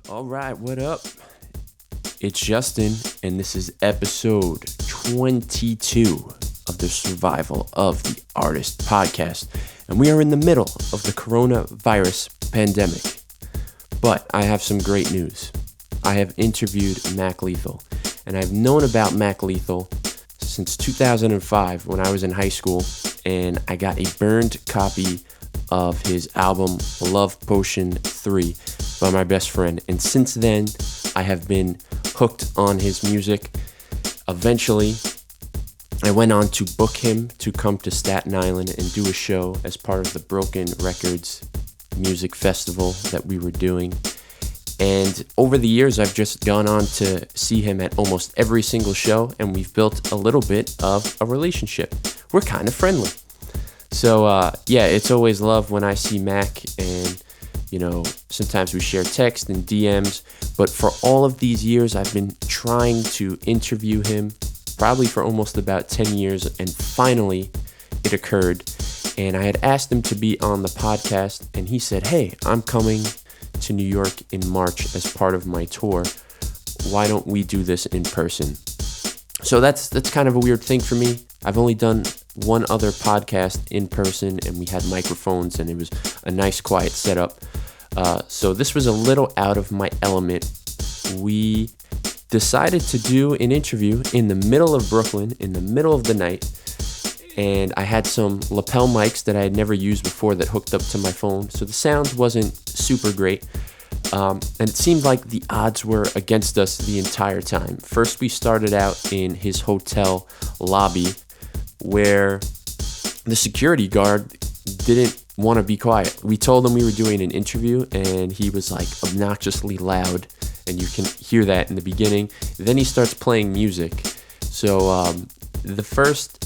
All right, what up? It's Justin, and this is episode 22 of the Survival of the Artist podcast. And we are in the middle of the coronavirus pandemic. But I have some great news. I have interviewed Mac Lethal, and I've known about Mac Lethal since 2005 when I was in high school, and I got a burned copy of his album Love Potion 3 by my best friend. And since then, I have been hooked on his music. Eventually, I went on to book him to come to Staten Island and do a show as part of the Broken Records music festival that we were doing. And over the years, I've just gone on to see him at almost every single show, and we've built a little bit of a relationship. We're kind of friendly. So, it's always love when I see Mac, and, sometimes we share text and DMs. But for all of these years, I've been trying to interview him, probably for almost about 10 years, and finally it occurred. And I had asked him to be on the podcast, and he said, "Hey, I'm coming to New York in March as part of my tour. Why don't we do this in person?" So that's kind of a weird thing for me. I've only done one other podcast in person, and we had microphones, and it was a nice, quiet setup. So this was a little out of my element. We decided to do an interview in the middle of Brooklyn, in the middle of the night, and I had some lapel mics that I had never used before that hooked up to my phone, so the sound wasn't super great. And it seemed like the odds were against us the entire time. First, we started out in his hotel lobby where the security guard didn't want to be quiet. We told him we were doing an interview, and he was like obnoxiously loud, and you can hear that in the beginning. Then he starts playing music. So the first,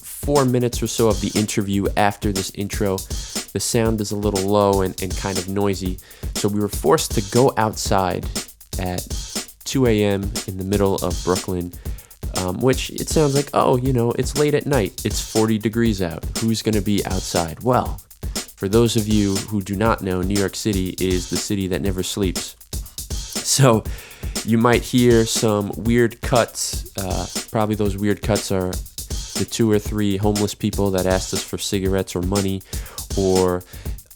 4 minutes or so of the interview after this intro, the sound is a little low and kind of noisy. So we were forced to go outside at 2 a.m. in the middle of Brooklyn, which it sounds like, it's late at night. It's 40 degrees out. Who's going to be outside? Well, for those of you who do not know, New York City is the city that never sleeps. So you might hear some weird cuts. Probably those weird cuts are the 2 or 3 homeless people that asked us for cigarettes or money, or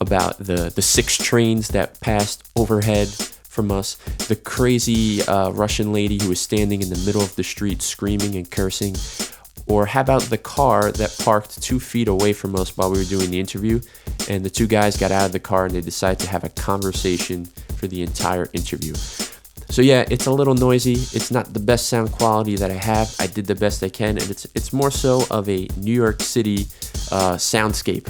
about the 6 trains that passed overhead from us, the crazy Russian lady who was standing in the middle of the street screaming and cursing, or how about the car that parked 2 feet away from us while we were doing the interview, and the 2 guys got out of the car and they decided to have a conversation for the entire interview. So yeah, it's a little noisy. It's not the best sound quality that I have. I did the best I can, and it's more so of a New York City soundscape.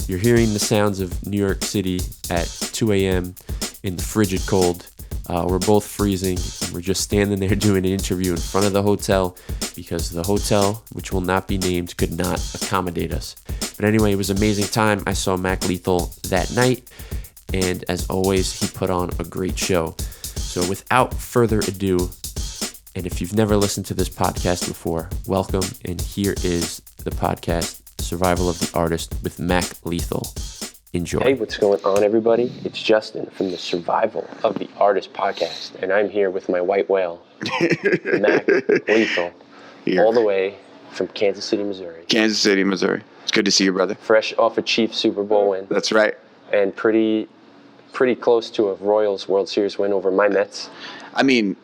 You're hearing the sounds of New York City at 2 a.m. in the frigid cold. We're both freezing, and we're just standing there doing an interview in front of the hotel because the hotel, which will not be named, could not accommodate us. But anyway, it was an amazing time. I saw Mac Lethal that night, and as always, he put on a great show. So without further ado, and if you've never listened to this podcast before, welcome, and here is the podcast, Survival of the Artist with Mac Lethal. Enjoy. Hey, what's going on, everybody? It's Justin from the Survival of the Artist podcast, and I'm here with my white whale, Mac Lethal, all the way from Kansas City, Missouri. Kansas City, Missouri. It's good to see you, brother. Fresh off a Chiefs Super Bowl win. That's right. And pretty close to a Royals World Series win over my Mets. I mean,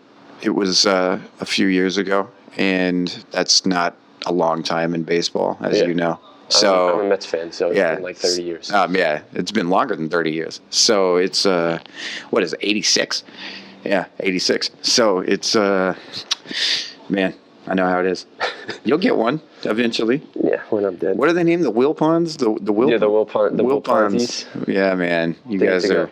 it was a few years ago, and that's not a long time in baseball, as you know. So I'm a Mets fan, so it's been like 30 years. It's been longer than 30 years. So it's, 86? Yeah, 86. So it's, man, I know how it is. You'll get one eventually. Yeah, when I'm dead. What are they named? The Wilpons? The Wilpons. Yeah, man. You guys are,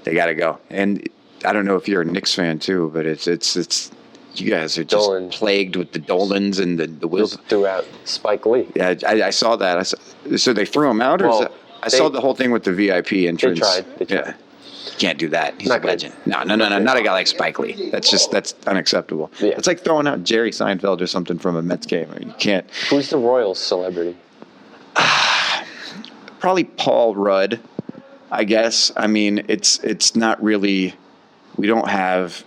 they got to go. And I don't know if you're a Knicks fan too, but it's you guys are just plagued with the Dolans and the Wills. Just threw out Spike Lee. Yeah, I saw that. So they threw him out? I saw the whole thing with the VIP entrance. They tried. Yeah. You can't do that. He's a legend. No, not a guy like Spike Lee. That's unacceptable. Yeah. It's like throwing out Jerry Seinfeld or something from a Mets game. You can't. Who's the Royals celebrity? Probably Paul Rudd, I guess. I mean, it's not really we don't have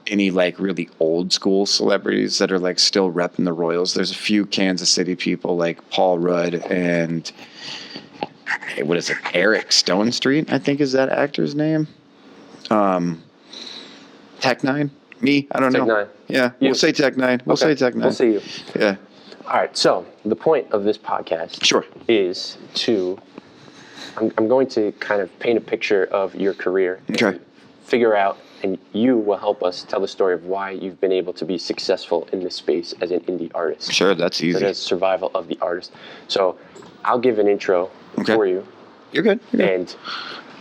any like really old school celebrities that are like still repping the Royals. There's a few Kansas City people like Paul Rudd and what is it, Eric Stone Street, I think is that actor's name. Tech Nine. Me, I don't know. Tech Nine. Yeah, we'll say Tech Nine. We'll say Tech Nine. We'll see you. Yeah. All right. So the point of this podcast Sure. is to. I'm going to kind of paint a picture of your career. Okay. Figure out, and you will help us tell the story of why you've been able to be successful in this space as an indie artist. Sure, that's easy. So that's survival of the artist. So I'll give an intro for you. You're good. You're good. And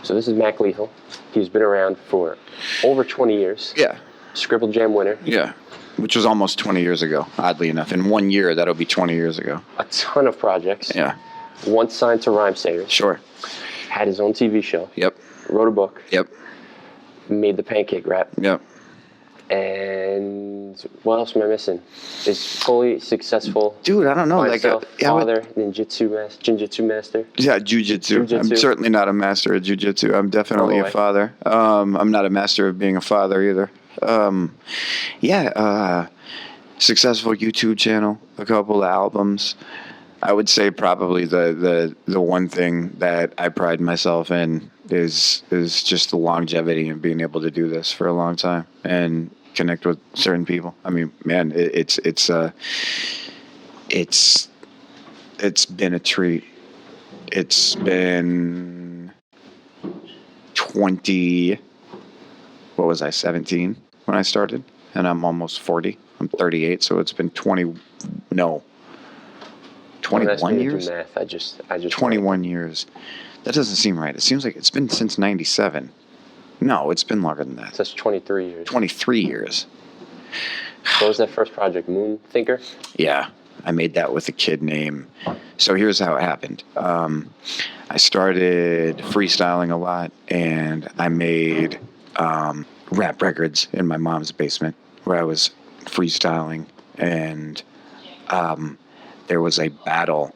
so this is Mac Lethal. He's been around for over 20 years. Yeah. Scribble Jam winner. Yeah. Which was almost 20 years ago, oddly enough. In 1 year, that'll be 20 years ago. A ton of projects. Yeah. Once signed to Rhyme Sayers. Sure. Had his own TV show. Yep. Wrote a book. Yep. Made the pancake rap. Yep. And what else am I missing? Is fully successful. Dude, I don't know. Father, ninjutsu master. Yeah, jujitsu. I'm certainly not a master of jujitsu. I'm definitely a father. I'm not a master of being a father either. Successful YouTube channel, a couple of albums. I would say probably the one thing that I pride myself in is just the longevity and being able to do this for a long time and connect with certain people. I mean, man, it's been a treat. It's been 17 when I started, and I'm almost 40. I'm 38, so it's been 21 years. Math. I just 21 years. That doesn't seem right. It seems like it's been since 97. No, it's been longer than that. That's 23 years. 23 years. What was that first project, Moon Thinker? Yeah, I made that with a kid named. So here's how it happened. I started freestyling a lot, and I made rap records in my mom's basement where I was freestyling, and there was a battle.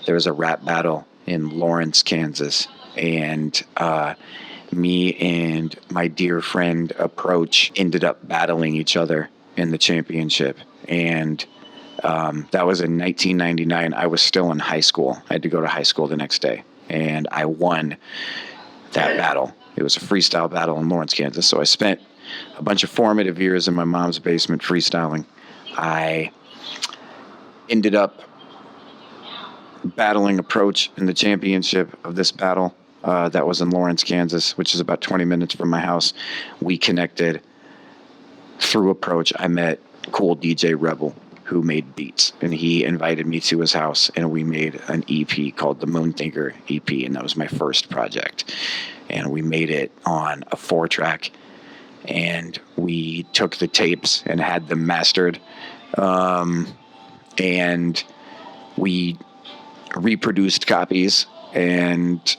There was a rap battle in Lawrence, Kansas, and me and my dear friend Approach ended up battling each other in the championship. And that was in 1999. I was still in high school. I had to go to high school the next day, and I won that battle. It was a freestyle battle in Lawrence, Kansas. So I spent a bunch of formative years in my mom's basement freestyling. I ended up battling Approach in the championship of this battle that was in Lawrence, Kansas, which is about 20 minutes from my house. We connected through Approach. I met cool DJ Rebel who made beats, and he invited me to his house, and we made an EP called the Moon Thinker EP, and that was my first project. And we made it on a 4-track, and we took the tapes and had them mastered, and we reproduced copies and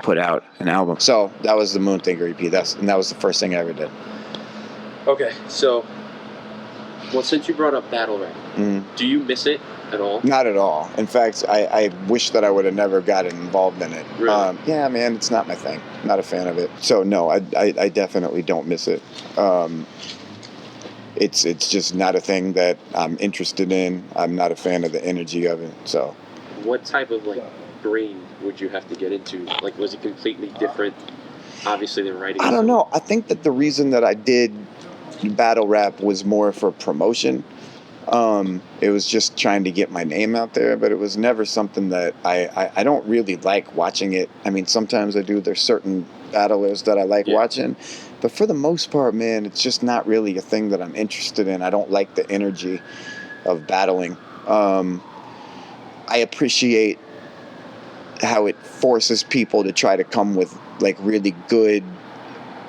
put out an album. So that was the Moon Thinker EP. That was the first thing I ever did. Okay, so, well, since you brought up battle rap, do you miss it at all? Not at all. In fact, I wish that I would have never gotten involved in it. Really? Yeah, man, it's not my thing. Not a fan of it. So no, I definitely don't miss it. It's just not a thing that I'm interested in. I'm not a fan of the energy of it. So. What type of brain would you have to get into? Was it completely different? Obviously, than writing. I don't know. I think that the reason that I did battle rap was more for promotion. It was just trying to get my name out there, but it was never something that I don't really like watching it. I mean, sometimes I do. There's certain battlers that I like watching, but for the most part, man, it's just not really a thing that I'm interested in. I don't like the energy of battling. I appreciate how it forces people to try to come with really good,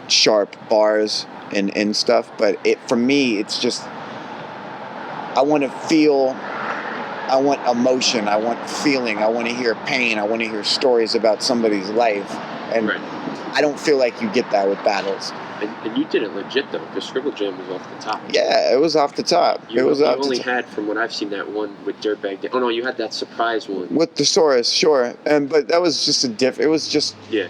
sharp bars and stuff. But for me, it's just, I want to feel, I want emotion, I want feeling, I want to hear pain, I want to hear stories about somebody's life. And I don't feel like you get that with battles. And you did it legit, though, because Scribble Jam was off the top. Yeah, it was off the top. You only had, from what I've seen, that one with Dirtbag. Oh, no, you had that surprise one. With Thesaurus, sure. But that was just it was just... Yeah.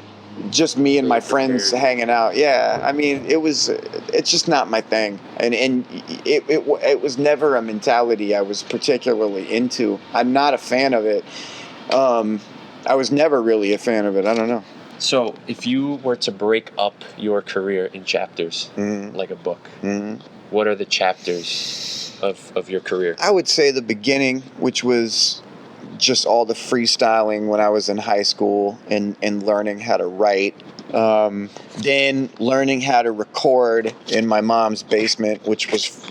just me and my Really friends prepared. hanging out. Yeah, I mean, it's just not my thing, and it was never a mentality I was particularly into. I'm not a fan of it. I was never really a fan of it. I don't know. So, if you were to break up your career in chapters, like a book, what are the chapters of your career? I would say the beginning, which was just all the freestyling when I was in high school and learning how to write. Then learning how to record in my mom's basement, which was,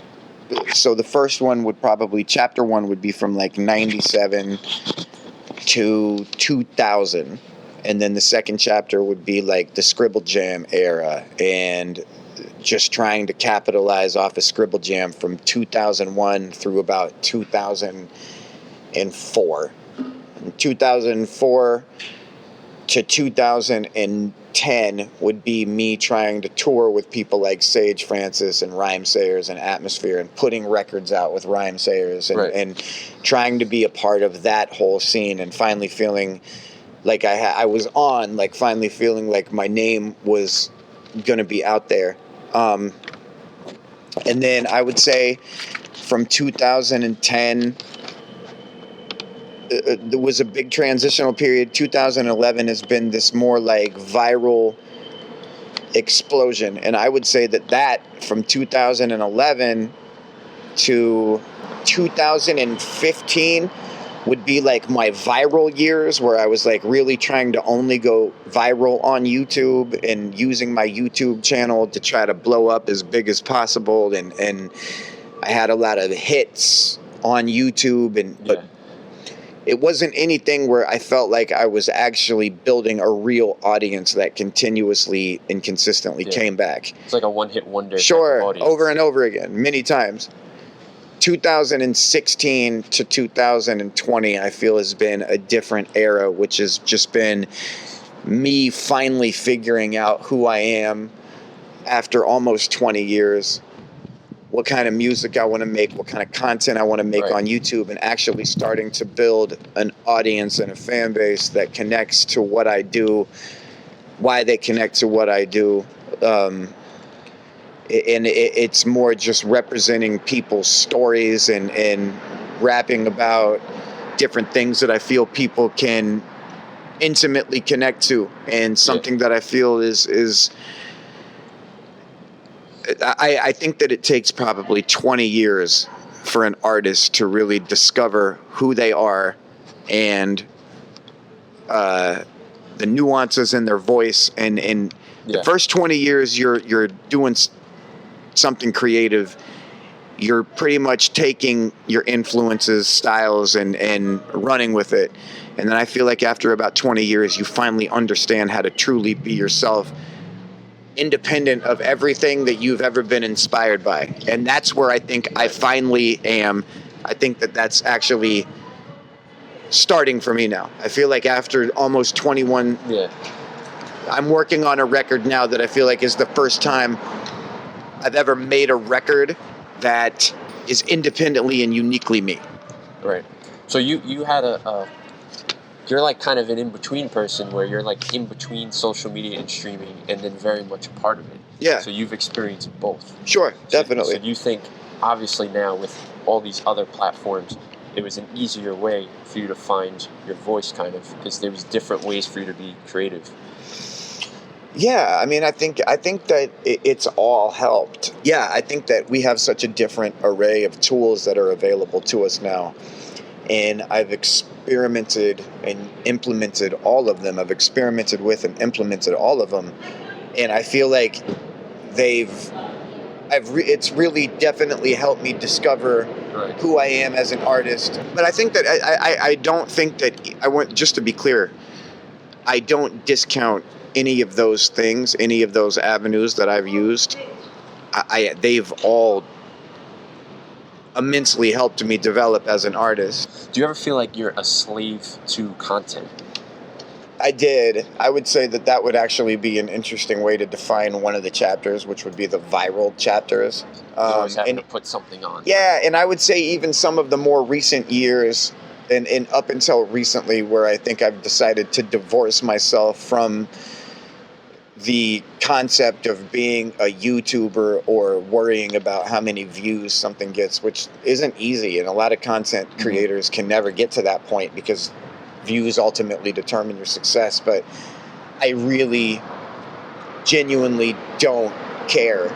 so the first one would probably, chapter 1 would be from like 97 to 2000. And then the second chapter would be like the Scribble Jam era and just trying to capitalize off of Scribble Jam from 2001 through about 2004. 2004 to 2010 would be me trying to tour with people like Sage Francis and Rhyme Sayers and Atmosphere and putting records out with Rhyme Sayers and trying to be a part of that whole scene and finally feeling like I was on, like finally feeling like my name was going to be out there. And then I would say from 2010, there was a big transitional period. 2011 has been this more like viral explosion. And I would say that from 2011 to 2015 would be like my viral years where I was like really trying to only go viral on YouTube and using my YouTube channel to try to blow up as big as possible. And I had a lot of hits on YouTube, but it wasn't anything where I felt like I was actually building a real audience that continuously and consistently came back. It's like a one-hit wonder. Sure, audience. over and over again, many times. 2016 to 2020, I feel, has been a different era, which has just been me finally figuring out who I am after almost 20 years, what kind of music I want to make, what kind of content I want to make on YouTube, and actually starting to build an audience and a fan base that connects to what I do, why they connect to what I do. And it's more just representing people's stories and rapping about different things that I feel people can intimately connect to, and something that I feel is I think that it takes probably 20 years for an artist to really discover who they are and the nuances in their voice, and the first 20 years you're doing something creative. You're pretty much taking your influences, styles, and running with it. And then I feel like after about 20 years, you finally understand how to truly be yourself, independent of everything that you've ever been inspired by. And that's where I think I finally am. I think that that's actually starting for me now. I feel like after almost 21, I'm working on a record now that I feel like is the first time I've ever made a record that is independently and uniquely me. Right. So you had you're like kind of an in-between person where you're like in between social media and streaming and then very much a part of it. Yeah. So you've experienced both. Sure, definitely. So you think, obviously now with all these other platforms, it was an easier way for you to find your voice kind of, because there was different ways for you to be creative. Yeah, I mean, I think that it's all helped. Yeah, I think that we have such a different array of tools that are available to us now. And I've experimented and implemented all of them. I've experimented with and implemented all of them. And I feel like it's really definitely helped me discover who I am as an artist. But I think that I don't think that, I want, just to be clear, I don't discount any of those things, any of those avenues that I've used. They've all immensely helped me develop as an artist. Do you ever feel like you're a slave to content? I did. I would say that would actually be an interesting way to define one of the chapters, which would be the viral chapters. Always having to put something on. Yeah, and I would say even some of the more recent years, and up until recently, where I think I've decided to divorce myself from the concept of being a YouTuber or worrying about how many views something gets, which isn't easy. And a lot of content creators can never get to that point because views ultimately determine your success. But I really genuinely don't care.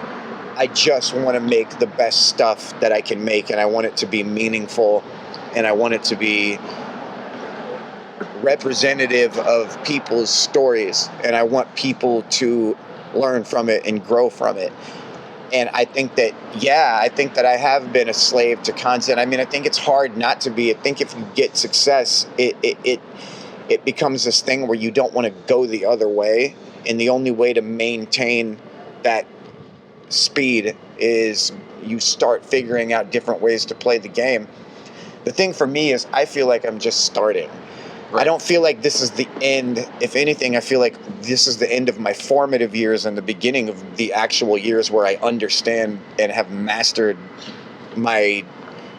I just want to make the best stuff that I can make, and I want it to be meaningful, and I want it to be representative of people's stories, and I want people to learn from it and grow from it. And I think that, I have been a slave to content. I mean, I think it's hard not to be. I think if you get success, it becomes this thing where you don't want to go the other way, and the only way to maintain that speed is you start figuring out different ways to play the game. The thing for me is I feel like I'm just starting. Right. I don't feel like this is the end. If anything, I feel like this is the end of my formative years and the beginning of the actual years where I understand and have mastered my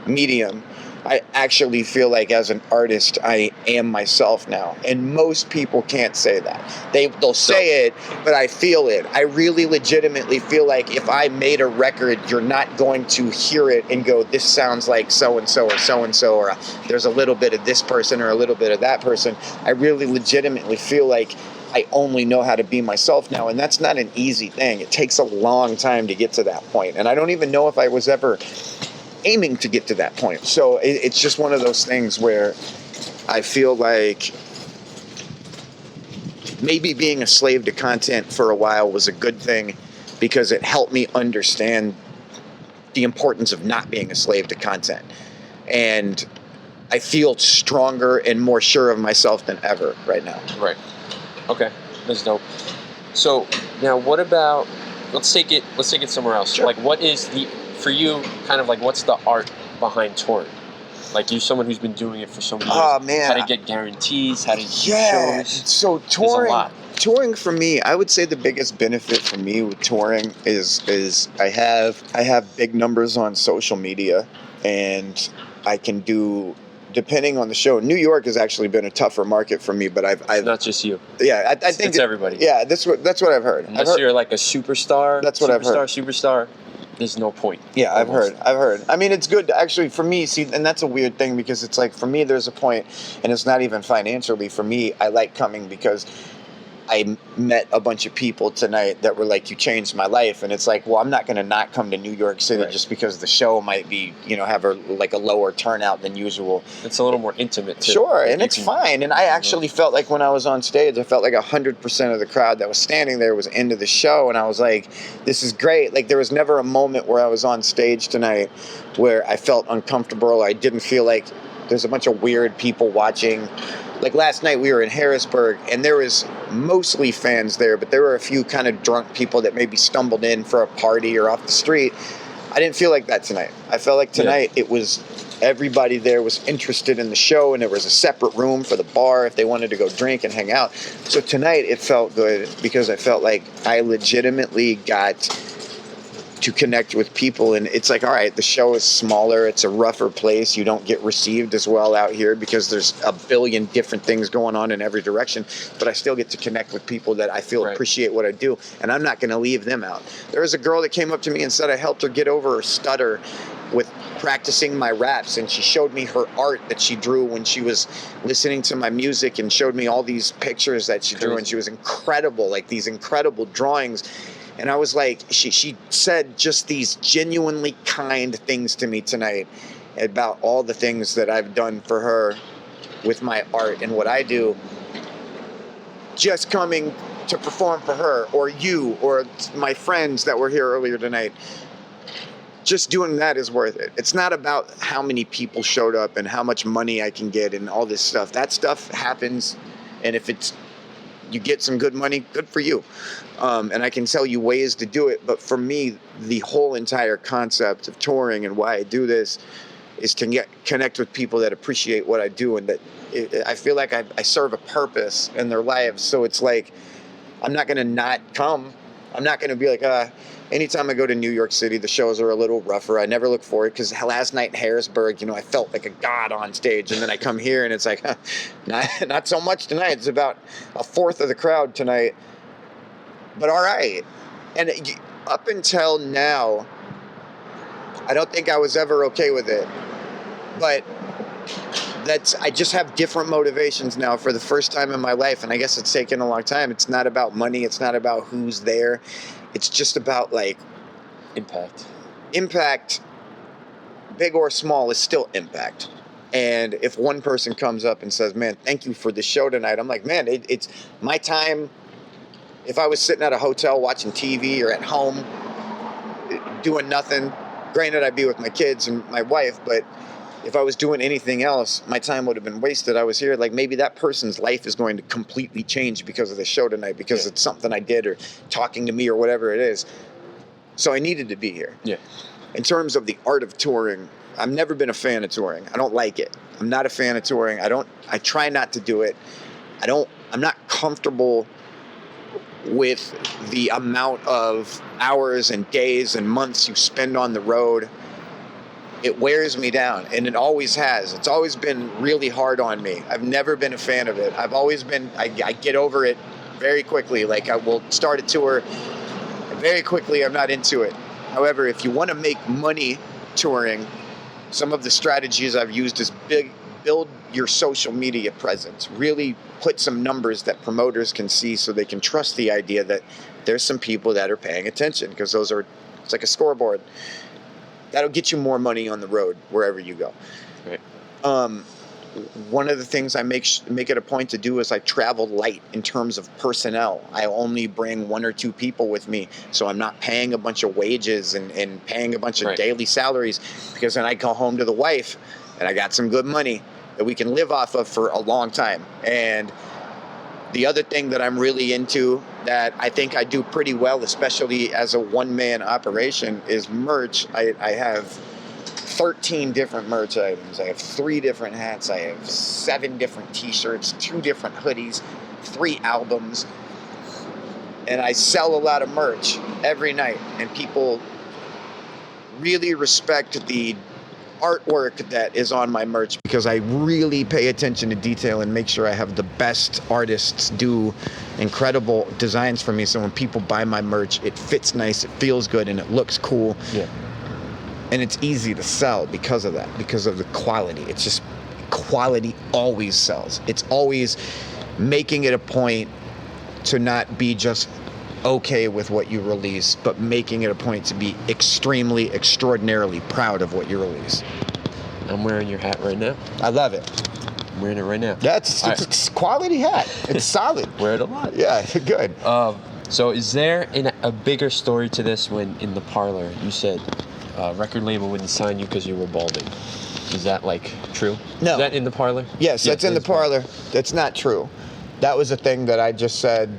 medium. I actually feel like as an artist, I am myself now. And most people can't say that. They'll say it, but I feel it. I really legitimately feel like if I made a record, you're not going to hear it and go, this sounds like so-and-so or so-and-so, or there's a little bit of this person or a little bit of that person. I really legitimately feel like I only know how to be myself now. And that's not an easy thing. It takes a long time to get to that point. And I don't even know if I was ever aiming to get to that point. So it's just one of those things where I feel like maybe being a slave to content for a while was a good thing because it helped me understand the importance of not being a slave to content. And I feel stronger and more sure of myself than ever right now. Right. Okay. That's dope. So now what about, let's take it somewhere else. Sure. Like what is for you, kind of like, what's the art behind touring? Like, you're someone who's been doing it for so many years. Oh, man. How to get guarantees, how to do shows. So touring for me, I would say the biggest benefit for me with touring is I have big numbers on social media, and I can do, depending on the show. New York has actually been a tougher market for me, but I've it's not just you. Yeah, I think it's everybody. Yeah, that's what I've heard. Unless you're like a superstar. That's what I've heard. Superstar. There's no point. Yeah, almost. I've heard. I mean, it's good actually for me. See, and that's a weird thing because it's like for me, there's a point, and it's not even financially. For me, I like coming because I met a bunch of people tonight that were like, you changed my life. And it's like, well, I'm not going to not come to New York City just because the show might be, have a lower turnout than usual. It's a little more intimate too. Sure, and it's fine. And I actually felt like when I was on stage, I felt like 100% of the crowd that was standing there was into the show. And I was like, this is great. Like, there was never a moment where I was on stage tonight where I felt uncomfortable. I didn't feel like there's a bunch of weird people watching. Like last night we were in Harrisburg and there was mostly fans there, but there were a few kind of drunk people that maybe stumbled in for a party or off the street. I didn't feel like that tonight. I felt like tonight it was everybody there was interested in the show, and there was a separate room for the bar if they wanted to go drink and hang out. So tonight it felt good because I felt like I legitimately got to connect with people, and it's like, all right, the show is smaller, it's a rougher place, you don't get received as well out here because there's a billion different things going on in every direction, but I still get to connect with people that I feel appreciate what I do, and I'm not going to leave them out. There was a girl that came up to me and said I helped her get over her stutter with practicing my raps, and she showed me her art that she drew when she was listening to my music and showed me all these pictures that she drew, and she was incredible, like these incredible drawings. And I was like, she said just these genuinely kind things to me tonight about all the things that I've done for her with my art and what I do. Just coming to perform for her or you or my friends that were here earlier tonight, just doing that is worth it. It's not about how many people showed up and how much money I can get and all this stuff. That stuff happens, and if you get some good money, good for you. And I can tell you ways to do it. But for me, the whole entire concept of touring and why I do this is to connect with people that appreciate what I do, and that I feel like I serve a purpose in their lives. So it's like, I'm not going to not come. I'm not going to be like, anytime I go to New York City, the shows are a little rougher. I never look forward, because last night in Harrisburg, I felt like a god on stage. And then I come here and it's like, not so much tonight. It's about a fourth of the crowd tonight. but all right. And up until now, I don't think I was ever okay with it. But I just have different motivations now for the first time in my life. And I guess it's taken a long time. It's not about money. It's not about who's there. It's just about like impact, big or small, is still impact. And if one person comes up and says, man, thank you for the show tonight, I'm like, man, it's my time. If I was sitting at a hotel watching TV or at home doing nothing, granted I'd be with my kids and my wife, but if I was doing anything else, my time would have been wasted. I was here, like maybe that person's life is going to completely change because of the show tonight, because it's something I did or talking to me or whatever it is. So I needed to be here. Yeah. In terms of the art of touring, I've never been a fan of touring. I don't like it. I'm not a fan of touring. I try not to do it. I'm not comfortable with the amount of hours and days and months you spend on the road. It wears me down, and it always has. It's always been really hard on me. I've never been a fan of it. I've always been, I get over it very quickly. Like I will start a tour, and very quickly I'm not into it. However, if you want to make money touring, some of the strategies I've used is build your social media presence. Really put some numbers that promoters can see so they can trust the idea that there's some people that are paying attention, because it's like a scoreboard. That'll get you more money on the road wherever you go. Right. One of the things I make it a point to do is I travel light in terms of personnel. I only bring 1 or 2 people with me, so I'm not paying a bunch of wages and paying a bunch of daily salaries, because then I go home to the wife and I got some good money that we can live off of for a long time. And the other thing that I'm really into that I think I do pretty well, especially as a one-man operation, is merch. I have 13 different merch items. I have 3 different hats. I have 7 different t-shirts, 2 different hoodies, 3 albums. And I sell a lot of merch every night. And people really respect the artwork that is on my merch, because I really pay attention to detail and make sure I have the best artists do incredible designs for me. So when people buy my merch, it fits nice, it feels good, and it looks cool. Yeah. And it's easy to sell because of that, because of the quality. It's just, quality always sells. It's always making it a point to not be just okay with what you release, but making it a point to be extremely, extraordinarily proud of what you release. I'm wearing your hat right now. I love it. I'm wearing it right now. It's a quality hat. It's solid. Wear it a lot. Yeah, good. So is there a bigger story to this when in the parlor you said record label wouldn't sign you because you were balding? Is that like true? No. Is that in the parlor? Yes, that's in the parlor. That's not true. That was a thing that I just said,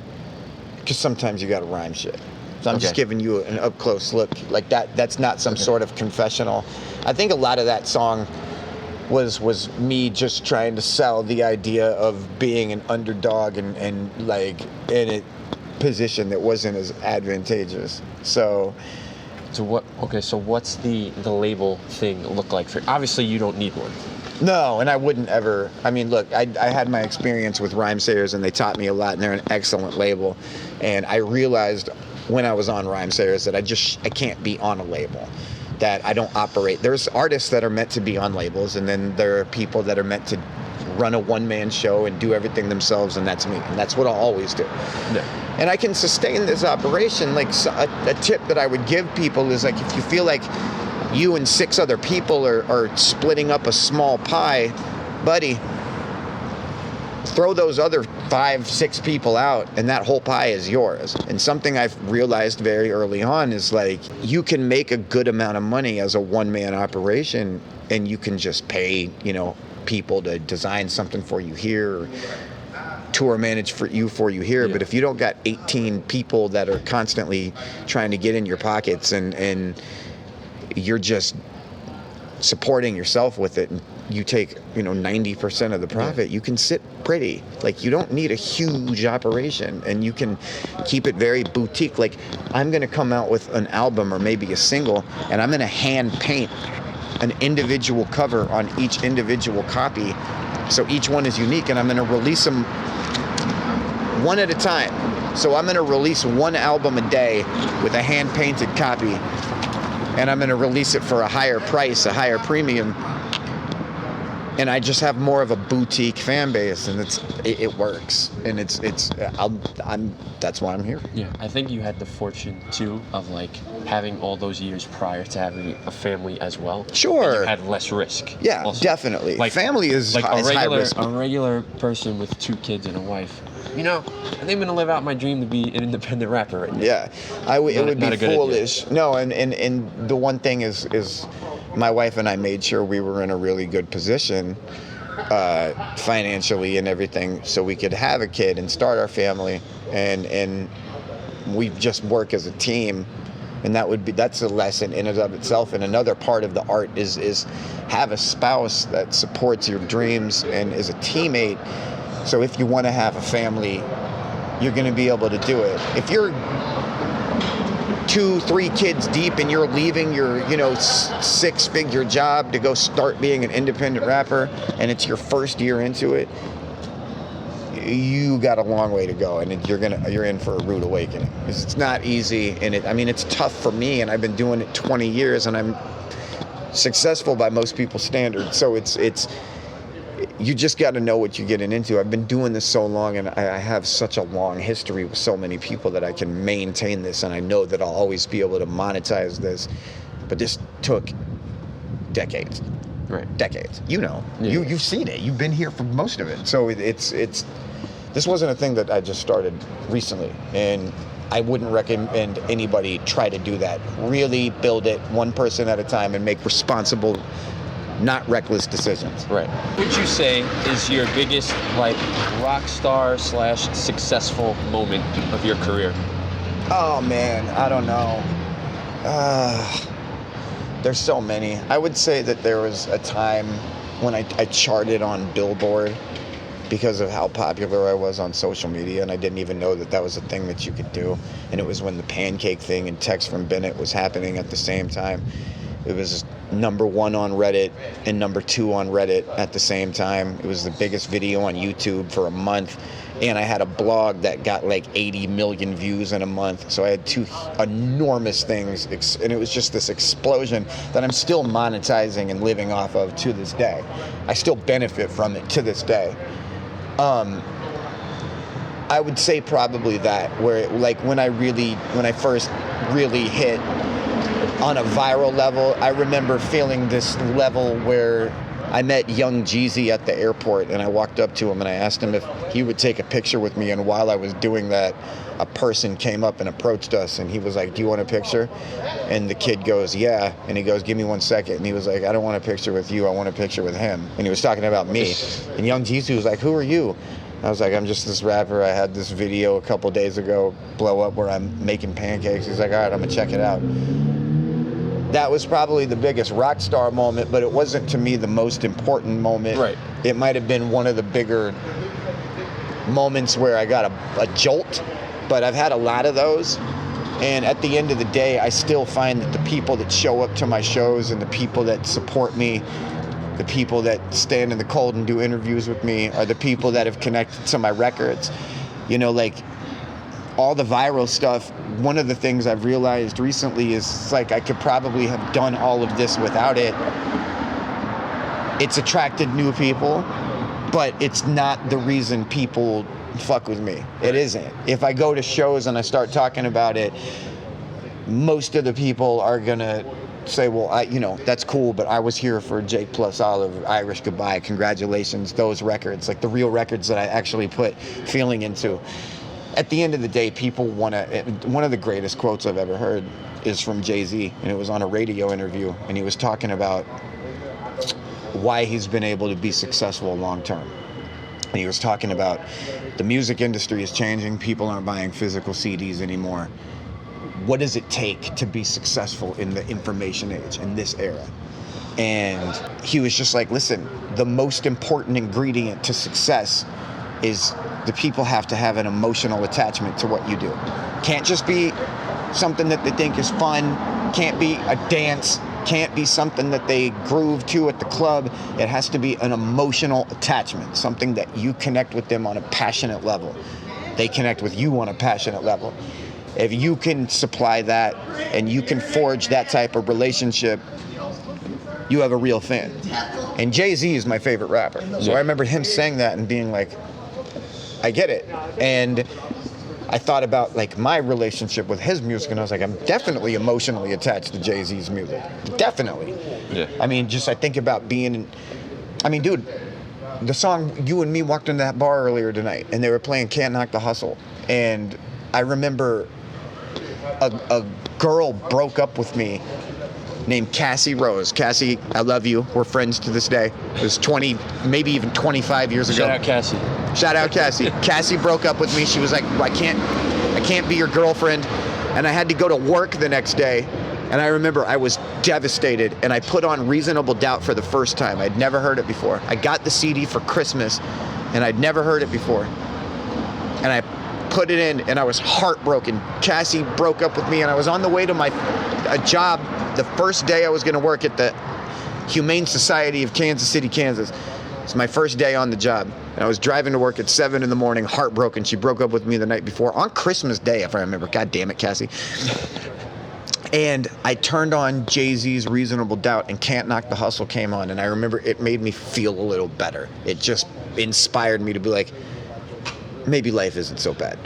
because sometimes you got to rhyme shit. So I'm just giving you an up-close look. Like that's not some sort of confessional. I think a lot of that song was me just trying to sell the idea of being an underdog and like in a position that wasn't as advantageous. So what? Okay, so what's the label thing look like for you? Obviously, you don't need one. No, and I wouldn't ever. I mean, look, I had my experience with Rhymesayers, and they taught me a lot, and they're an excellent label. And I realized when I was on Rhymesayers that I can't be on a label, that I don't operate. There's artists that are meant to be on labels, and then there are people that are meant to run a one-man show and do everything themselves, and that's me, and that's what I'll always do. No. And I can sustain this operation. Like a tip that I would give people is, like, if you feel like you and 6 other people are splitting up a small pie, buddy, throw those other 5, 6 people out, and that whole pie is yours. And something I've realized very early on is, like, you can make a good amount of money as a one-man operation, and you can just pay, people to design something for you here, or tour manage for you here. Yeah. But if you don't got 18 people that are constantly trying to get in your pockets, and you're just supporting yourself with it, and you take 90% of the profit, you can sit pretty. Like, you don't need a huge operation, and you can keep it very boutique. Like, I'm going to come out with an album or maybe a single, and I'm going to hand paint an individual cover on each individual copy, so each one is unique, and I'm going to release them one at a time. So I'm going to release one album a day with a hand-painted copy, and I'm going to release it for a higher price, a higher premium, and I just have more of a boutique fan base, and it works, and that's why I'm here. Yeah, I think you had the fortune too of like having all those years prior to having a family as well. Sure. And you had less risk. Yeah, also. definitely. Like family is like high risk. a regular person with 2 kids and a wife. You know, I think I'm gonna live out my dream to be an independent rapper right now. Yeah, it would be foolish. No, and the one thing is my wife and I made sure we were in a really good position financially and everything, so we could have a kid and start our family, and we just work as a team, and that's a lesson in and of itself. And another part of the art is have a spouse that supports your dreams and is a teammate. So if you want to have a family, you're going to be able to do it. If you're 2-3 kids deep and you're leaving your 6-figure job to go start being an independent rapper, and it's your first year into it, you got a long way to go, and you're in for a rude awakening. It's not easy, and it's tough for me, and I've been doing it 20 years, and I'm successful by most people's standards. So it's you just got to know what you're getting into. I've been doing this so long, and I have such a long history with so many people that I can maintain this, and I know that I'll always be able to monetize this. But this took decades. Right. Decades. Yeah. You've seen it. You've been here for most of it. So it's this wasn't a thing that I just started recently, and I wouldn't recommend anybody try to do that. Really build it one person at a time and make responsible, not reckless decisions. Right. What would you say is your biggest rock star / successful moment of your career? Oh man, I don't know. There's so many. I would say that there was a time when I charted on Billboard because of how popular I was on social media, and I didn't even know that was a thing that you could do. And it was when the pancake thing and Text from Bennett was happening at the same time. It was #1 on Reddit and #2 on Reddit at the same time. It was the biggest video on YouTube for a month, and I had a blog that got 80 million views in a month. So I had 2 enormous things, and it was just this explosion that I'm still monetizing and living off of to this day. I still benefit from it to this day. I would say probably that, where when I first really hit on a viral level, I remember feeling this level where I met Young Jeezy at the airport, and I walked up to him and I asked him if he would take a picture with me, and while I was doing that, a person came up and approached us, and he was like, "Do you want a picture?" And the kid goes, "Yeah." And he goes, "Give me 1 second." And he was like, "I don't want a picture with you, I want a picture with him." And he was talking about me. And Young Jeezy was like, "Who are you?" I was like, "I'm just this rapper. I had this video a couple days ago blow up where I'm making pancakes." He's like, "All right, I'm gonna check it out." That was probably the biggest rock star moment, but it wasn't to me the most important moment. Right. It might have been one of the bigger moments where I got a jolt, but I've had a lot of those. And at the end of the day, I still find that the people that show up to my shows and the people that support me, the people that stand in the cold and do interviews with me, are the people that have connected to my records. All the viral stuff, one of the things I've realized recently is I could probably have done all of this without it. It's attracted new people, but it's not the reason people fuck with me. It isn't. If I go to shows and I start talking about it, most of the people are gonna say, well, that's cool, but I was here for Jake Plus Olive, Irish Goodbye, congratulations, those records, the real records that I actually put feeling into. At the end of the day, people want to. One of the greatest quotes I've ever heard is from Jay-Z, and it was on a radio interview, and he was talking about why he's been able to be successful long term. And he was talking about the music industry is changing. People aren't buying physical CDs anymore. What does it take to be successful in the information age, in this era? And he was just like, listen, the most important ingredient to success is the people have to have an emotional attachment to what you do. Can't just be something that they think is fun, can't be a dance, can't be something that they groove to at the club. It has to be an emotional attachment, something that you connect with them on a passionate level. they connect with you on a passionate level. If you can supply that and you can forge that type of relationship, you have a real fan. And Jay-Z is my favorite rapper. So I remember him saying that and being like, I get it. And I thought about like my relationship with his music, and I was like, I'm definitely emotionally attached to Jay-Z's music. Definitely. Yeah. I mean, just I think about dude, the song You and Me walked into that bar earlier tonight, and they were playing Can't Knock the Hustle. And I remember a girl broke up with me named Cassie Rose. Cassie, I love you. We're friends to this day. It was 20, maybe even 25 years ago. Shout out Cassie. Shout out Cassie. Cassie broke up with me. She was like, I can't be your girlfriend. And I had to go to work the next day. And I remember I was devastated, and I put on Reasonable Doubt for the first time. I'd never heard it before. I got the CD for Christmas, and I'd never heard it before. And I put it in, and I was heartbroken. Cassie broke up with me, and I was on the way to a job the first day I was going to work at the Humane Society of Kansas City, Kansas. It's my first day on the job. And I was driving to work at 7 in the morning, heartbroken. She broke up with me the night before, on Christmas Day, if I remember. God damn it, Cassie. And I turned on Jay-Z's Reasonable Doubt, and Can't Knock the Hustle came on, and I remember it made me feel a little better. It just inspired me to be like, maybe life isn't so bad.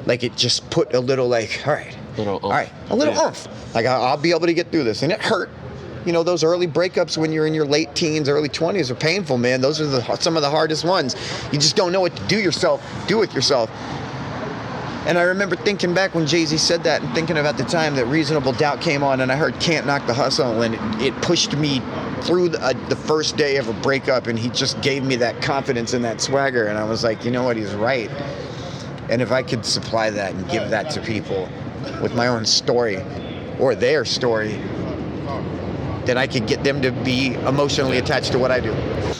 Like, it just put a little like, all right, a little oomph. Like, I'll be able to get through this. And it hurt. You know, those early breakups when you're in your late teens, early 20s are painful, man. Those are some of the hardest ones. You just don't know what to do with yourself. And I remember thinking back when Jay-Z said that, and thinking about the time that Reasonable Doubt came on, and I heard Can't Knock the Hustle, and it pushed me through the first day of a breakup, and he just gave me that confidence and that swagger, and I was like, you know what, he's right. And if I could supply that and give that to people with my own story, or their story, then I could get them to be emotionally attached to what I do.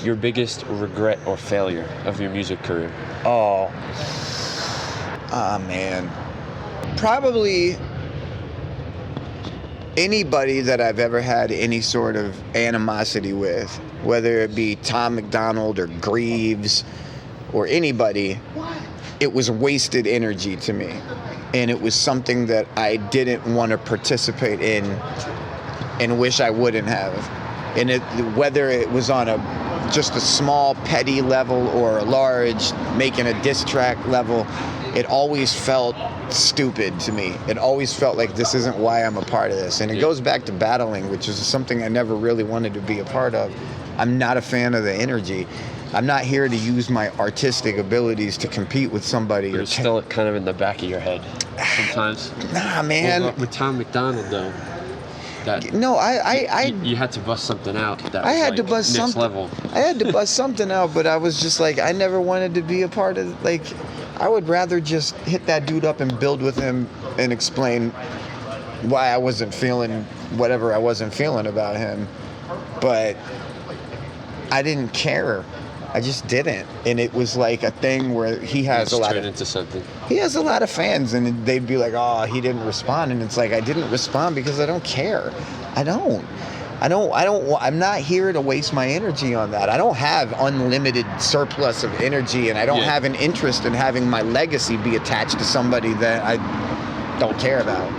Your biggest regret or failure of your music career? Man. Probably anybody that I've ever had any sort of animosity with, whether it be Tom MacDonald or Greaves or anybody, it was wasted energy to me. And it was something that I didn't want to participate in and wish I wouldn't have. And whether it was on just a small petty level or a large making a diss track level, it always felt stupid to me. It always felt like this isn't why I'm a part of this. And it goes back to battling, which is something I never really wanted to be a part of. I'm not a fan of the energy. I'm not here to use my artistic abilities to compete with somebody. You're still kind of in the back of your head sometimes. Nah, man. Well, with Tom MacDonald, though, you had to bust something out. I had to bust something out, but I was just like, I never wanted to be a part of, like, I would rather just hit that dude up and build with him and explain why I wasn't feeling whatever I wasn't feeling about him. But I didn't care. I just didn't. And it was like a thing where he has He has a lot of fans, and they'd be like, oh, he didn't respond. And it's like, I didn't respond because I don't care. I'm not here to waste my energy on that. I don't have unlimited surplus of energy, and I don't have an interest in having my legacy be attached to somebody that I don't care about.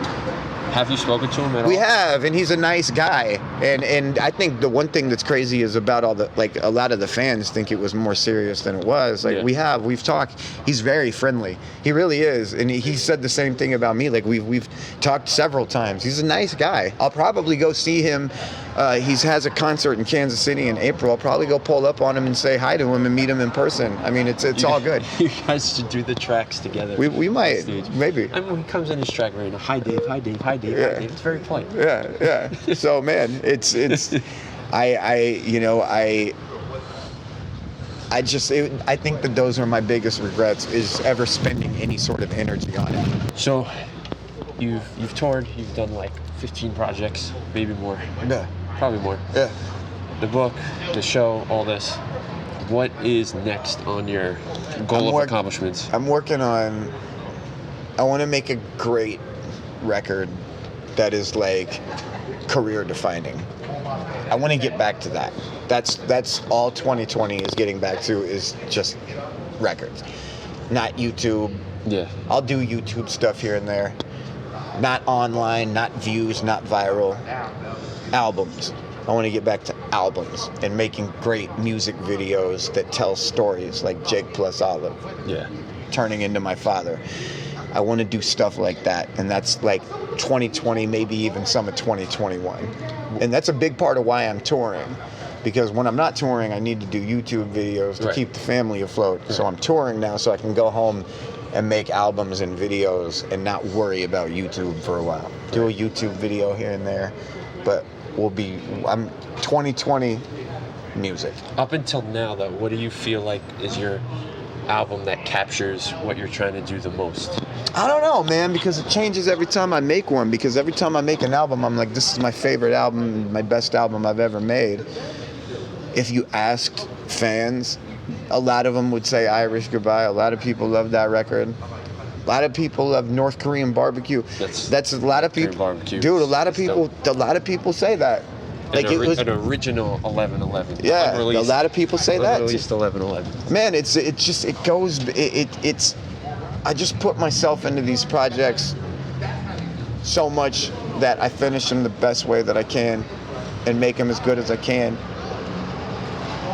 Have you spoken to him at all? We have, and he's a nice guy. And I think the one thing that's crazy is about a lot of the fans think it was more serious than it was. Like, we've talked. He's very friendly. He really is. And he said the same thing about me. Like, we've talked several times. He's a nice guy. I'll probably go see him. He has a concert in Kansas City in April. I'll probably go pull up on him and say hi to him and meet him in person. I mean, it's all good. You guys should do the tracks together. We might, maybe. I mean, when he comes in his track right now, hi Dave, hi Dave, hi Dave, hi Dave. It's very polite. Yeah. So, man, I think that those are my biggest regrets, is ever spending any sort of energy on it. So, you've toured, you've done like 15 projects, maybe more. Yeah. Probably more. Yeah. The book, the show, all this. What is next on your goal of accomplishments? I want to make a great record that is like career defining. I want to get back to that. That's all 2020 is getting back to, is just records. not YouTube. Yeah. I'll do YouTube stuff here and there. Not online, not views, not viral. Albums. I want to get back to albums and making great music videos that tell stories like Jake plus Olive. Yeah. Turning into my father. I want to do stuff like that, and that's like 2020, maybe even some of 2021. And that's a big part of why I'm touring, because when I'm not touring, I need to do YouTube videos to keep the family afloat. Right. So I'm touring now so I can go home and make albums and videos and not worry about YouTube for a while. Right. Do a YouTube video here and there, but I'm 2020 music. Up until now, though, what do you feel like is your album that captures what you're trying to do the most? I don't know, man, because it changes every time I make one. Because every time I make an album, I'm like, this is my favorite album, my best album I've ever made. If you asked fans, a lot of them would say Irish Goodbye. A lot of people love that record. A lot of people love North Korean Barbecue. That's a lot of people. Barbecue. Dude, a lot of people say that. Like it was an original 11/11. Yeah, a lot of people say that. Unreleased 11/11. Man, it's I just put myself into these projects so much that I finish them the best way that I can and make them as good as I can.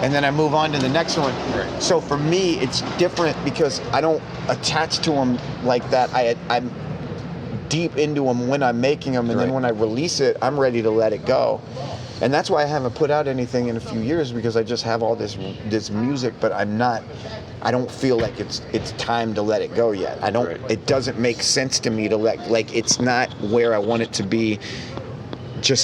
And then I move on to the next one. Right. So for me, it's different because I don't attach to them like that. I'm deep into them when I'm making them, and then when I release it, I'm ready to let it go. And that's why I haven't put out anything in a few years, because I just have all this music, but I don't feel like it's time to let it go yet. It doesn't make sense to me to it's not where I want it to be.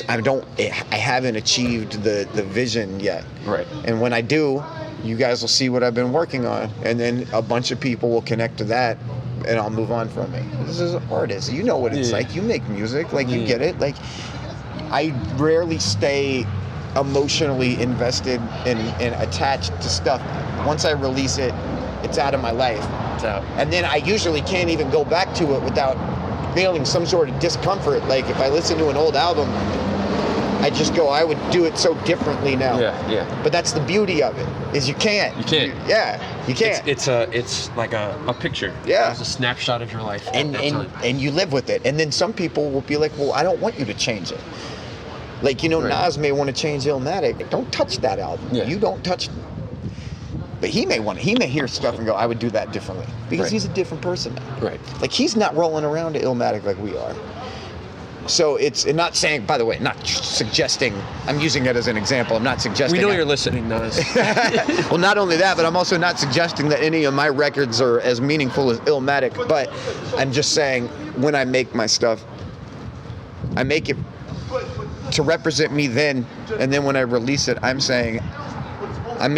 I haven't achieved the vision yet. Right. And when I do, you guys will see what I've been working on, and then a bunch of people will connect to that, and I'll move on from it. This is an artist. You know what it's like. You make music. You get it. I rarely stay emotionally invested and attached to stuff. Once I release it, it's out of my life. It's out. And then I usually can't even go back to it without feeling some sort of discomfort. Like if I listen to an old album, I just go, I would do it so differently now. Yeah. But that's the beauty of it, is you can't. You can't. You can't. It's like a picture. Yeah. It's a snapshot of your life. And you live with it. And then some people will be like, well, I don't want you to change it. Like, Nas may want to change Illmatic. Don't touch that album. Yeah. You don't touch. But he may hear stuff and go, I would do that differently. Because he's a different person now. Right. Like, he's not rolling around to Illmatic like we are. So it's not saying, by the way, not suggesting, I'm using it as an example. I'm not suggesting. We know you're listening, Nas. Well, not only that, but I'm also not suggesting that any of my records are as meaningful as Illmatic. But I'm just saying, when I make my stuff, I make it to represent me then, and then when I release it, I'm saying, I'm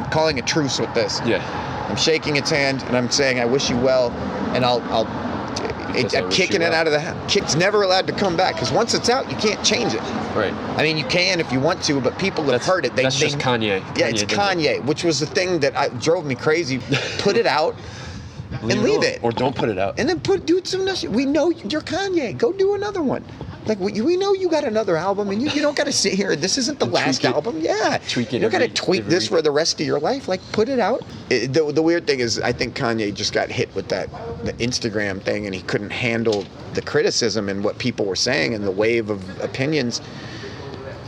calling a truce with this. Yeah. I'm shaking its hand, and I'm saying, I wish you well, and I'm kicking it out of the house. It's never allowed to come back, because once it's out, you can't change it. Right. I mean, you can if you want to, but people have heard it. That's just Kanye. Yeah, it's Kanye, which was the thing that drove me crazy. Put it out and leave it. Or don't put it out. And then do some other shit. We know you're Kanye. Go do another one. Like, we know you got another album, and you don't got to sit here. This isn't the last album. Yeah. Tweak it. You don't got to tweak this for the rest of your life. Like, put it out. The weird thing is, I think Kanye just got hit with the Instagram thing, and he couldn't handle the criticism and what people were saying and the wave of opinions.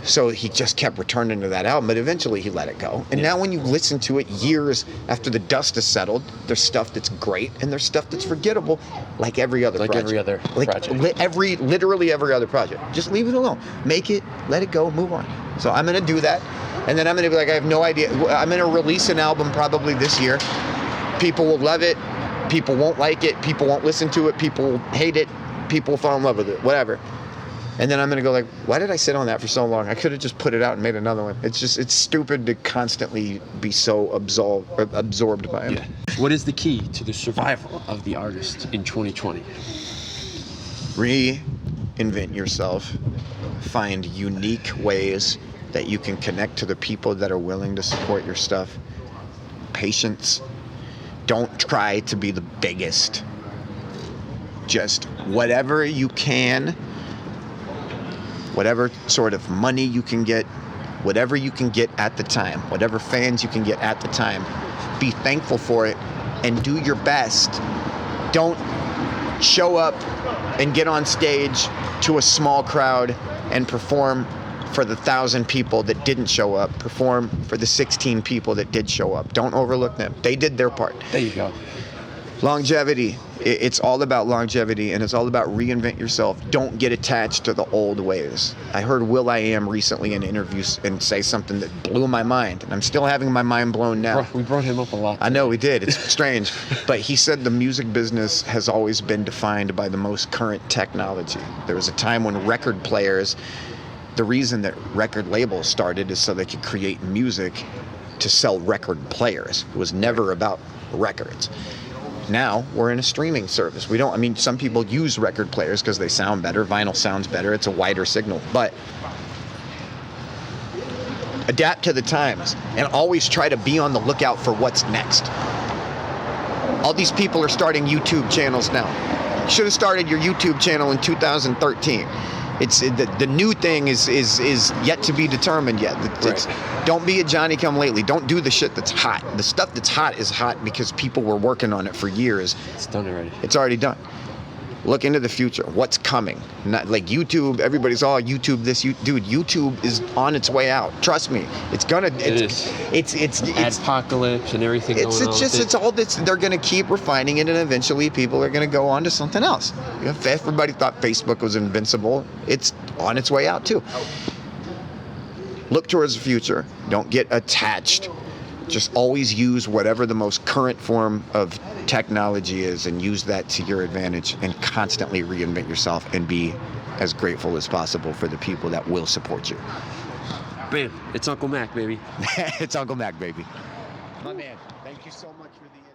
So he just kept returning to that album, but eventually he let it go. And now when you listen to it years after the dust has settled, there's stuff that's great and there's stuff that's forgettable, like every other project. Literally every other project. Just leave it alone. Make it, let it go, move on. So I'm going to do that. And then I'm going to be like, I have no idea. I'm going to release an album probably this year. People will love it. People won't like it. People won't listen to it. People will hate it. People will fall in love with it. Whatever. And then I'm going to go like, why did I sit on that for so long? I could have just put it out and made another one. It's stupid to constantly be so absorbed by it. Yeah. What is the key to the survival of the artist in 2020? Reinvent yourself. Find unique ways that you can connect to the people that are willing to support your stuff. Patience. Don't try to be the biggest. Just whatever you can. Whatever sort of money you can get, whatever you can get at the time, whatever fans you can get at the time, be thankful for it and do your best. Don't show up and get on stage to a small crowd and perform for the 1,000 people that didn't show up. Perform for the 16 people that did show up. Don't overlook them. They did their part. There you go. Longevity. It's all about longevity, and it's all about reinvent yourself. Don't get attached to the old ways. I heard will.i.am recently in interviews and say something that blew my mind, and I'm still having my mind blown now. We brought him up a lot. I know we did. It's strange. But he said the music business has always been defined by the most current technology. There was a time when record players, the reason that record labels started is so they could create music to sell record players. It was never about records. Now we're in a streaming service. Some people use record players because they sound better. Vinyl sounds better. It's a wider signal. But adapt to the times and always try to be on the lookout for what's next. All these people are starting YouTube channels now. You should have started your YouTube channel in 2013. It's the new thing is yet to be determined yet. Don't be a Johnny come lately. Don't do the shit that's hot. The stuff that's hot is hot because people were working on it for years. It's done already. It's already done. Look into the future. What's coming? Not like YouTube. Everybody's all YouTube this. Dude, YouTube is on its way out. Trust me. It's gonna. It's Adpocalypse and everything. It's all this. They're gonna keep refining it, and eventually people are gonna go on to something else. If everybody thought Facebook was invincible, it's on its way out too. Look towards the future. Don't get attached. Just always use whatever the most current form of technology is and use that to your advantage and constantly reinvent yourself and be as grateful as possible for the people that will support you. Bam. It's Uncle Mac, baby. It's Uncle Mac, baby. My man, thank you so much for the